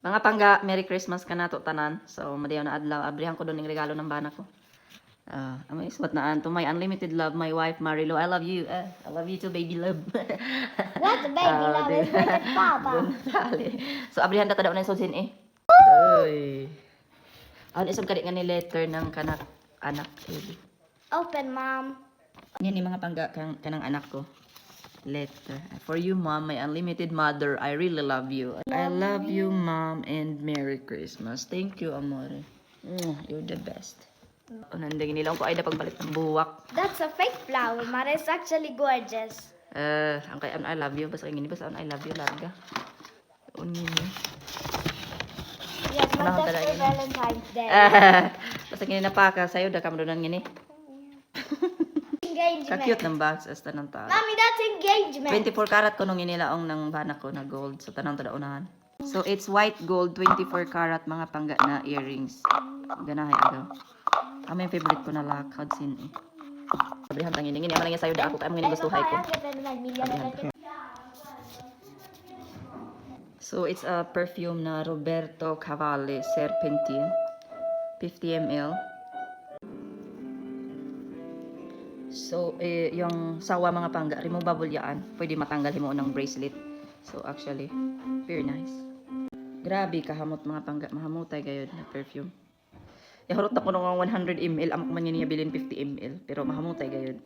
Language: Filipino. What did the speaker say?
Mga pangga, Merry Christmas ka na to tanan. So, madayaw na adlaw. Abrihan ko doon ng regalo ng bana ko. Amay iswat na to my unlimited love, my wife, Marilu. I love you. I love you too, baby love. What the baby love is with the papa. So, abrihan na tadaw na yung sudsin eh. Uy. Ang isang kadi nga ni letter ng kanak anak. Open, Mom. Yan yung mga pangga kanang anak ko. Letter. For you, Mom, my unlimited mother, I really love you. I love you, Mom, and Merry Christmas. Thank you, amore. You're the best. Nandigin nila ko ay na pagbalik ng buwak. That's a fake flower, but it's actually gorgeous. Ang kay I love you. Basta ngini basta I love you, larga. Unini. Yes, Ano but ang that's for talaga? Valentine's Day. Basta ngini napaka sayo da kam doon ngini. Engagement. Ka-cute ng box as tanang ta. Mommy, that's engagement. 24 karat ko nung inilaong ng bana ko na gold sa tanang tadaunahan. So it's white gold 24 karat mga pangga na earrings. Ganahay agaw. Ang may favorite ko na lakad sin eh. Sabihan tangin ngini aman lang sayo da ako kay mga gustuhay ko. So it's a perfume na Roberto Cavalli Serpentine 50 ml. So, yung sawa mga pangga, removable yan. Pwede matanggal mo ng bracelet. So, actually, very nice. Grabe, kahamot mga pangga. Mahamutay gayod na perfume. Ihurot ako nung 100 ml. Amo ko man yun niya bilin 50 ml. Pero mahamutay gayod.